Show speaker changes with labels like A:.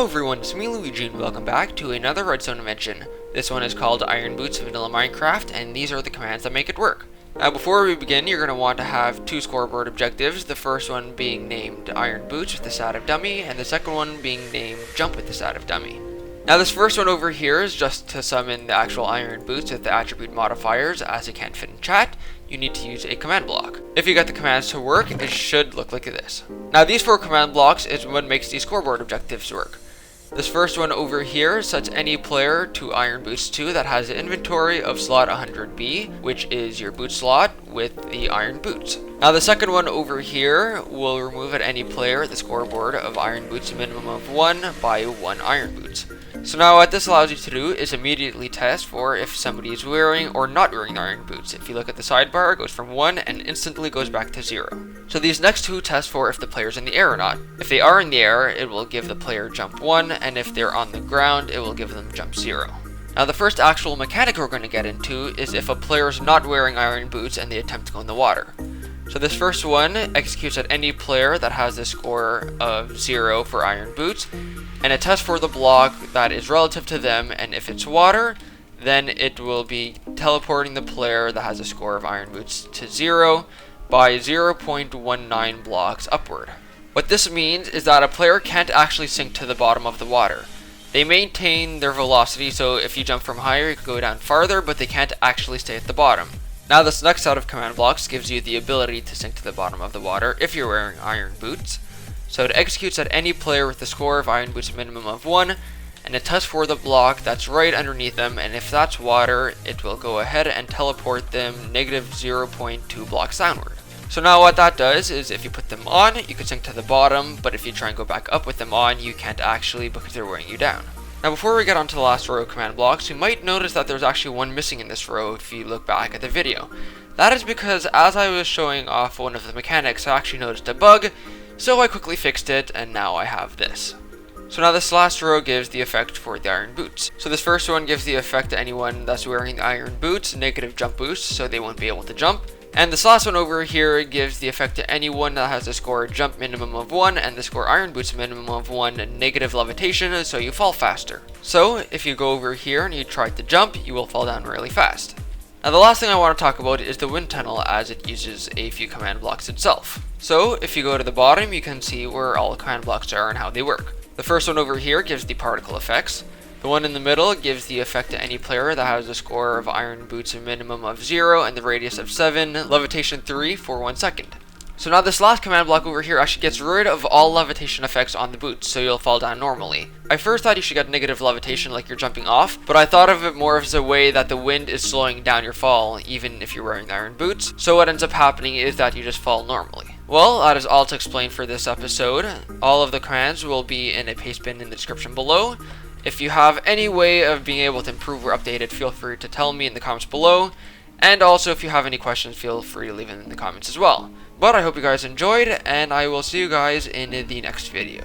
A: Hello everyone, it's me Luigi and welcome back to another Redstone invention. This one is called IronBoots Vanilla Minecraft, and these are the commands that make it work. Now before we begin, you're going to want to have two scoreboard objectives, the first one being named IronBoots with the side of dummy, and the second one being named Jump with the side of dummy. Now this first one over here is just to summon the actual IronBoots with the attribute modifiers. As it can't fit in chat, you need to use a command block. If you get the commands to work, it should look like this. Now these four command blocks is what makes these scoreboard objectives work. This first one over here sets any player to IronBoots 2 that has an inventory of slot 100B, which is your boot slot with the iron boots. Now the second one over here will remove at any player the scoreboard of IronBoots a minimum of 1 by 1 IronBoots. So now what this allows you to do is immediately test for if somebody is wearing or not wearing the iron boots. If you look at the sidebar, it goes from 1 and instantly goes back to 0. So these next two test for if the player's in the air or not. If they are in the air, it will give the player jump 1, and if they're on the ground, it will give them jump 0. Now the first actual mechanic we're going to get into is if a player is not wearing iron boots and they attempt to go in the water. So this first one executes at any player that has a score of 0 for iron boots, and it tests for the block that is relative to them, and if it's water, then it will be teleporting the player that has a score of iron boots to 0 by 0.19 blocks upward. What this means is that a player can't actually sink to the bottom of the water. They maintain their velocity, so if you jump from higher, you can go down farther, but they can't actually stay at the bottom. Now this next set of command blocks gives you the ability to sink to the bottom of the water if you're wearing iron boots. So it executes at any player with a score of iron boots minimum of 1, and it tests for the block that's right underneath them, and if that's water, it will go ahead and teleport them negative 0.2 blocks downward. So now what that does is if you put them on, you can sink to the bottom, but if you try and go back up with them on, you can't actually because they're weighing you down. Now before we get on to the last row of command blocks, you might notice that there's actually one missing in this row if you look back at the video. That is because as I was showing off one of the mechanics, I actually noticed a bug, so I quickly fixed it, and now I have this. So now this last row gives the effect for the iron boots. So this first one gives the effect to anyone that's wearing the iron boots, negative jump boost, so they won't be able to jump. And this last one over here gives the effect to anyone that has a score jump minimum of 1 and the score iron boots minimum of 1 and negative levitation, so you fall faster. So if you go over here and you try to jump, you will fall down really fast. Now the last thing I want to talk about is the wind tunnel, as it uses a few command blocks itself. So if you go to the bottom, you can see where all the command blocks are and how they work. The first one over here gives the particle effects. The one in the middle gives the effect to any player that has a score of iron boots a minimum of 0 and the radius of 7, levitation 3 for 1 second. So now this last command block over here actually gets rid of all levitation effects on the boots, so you'll fall down normally. I first thought you should get negative levitation like you're jumping off, but I thought of it more as a way that the wind is slowing down your fall, even if you're wearing the iron boots. So what ends up happening is that you just fall normally. Well, that is all to explain for this episode. All of the commands will be in a paste bin in the description below. If you have any way of being able to improve or update it, feel free to tell me in the comments below. And also, if you have any questions, feel free to leave them in the comments as well. But I hope you guys enjoyed, and I will see you guys in the next video.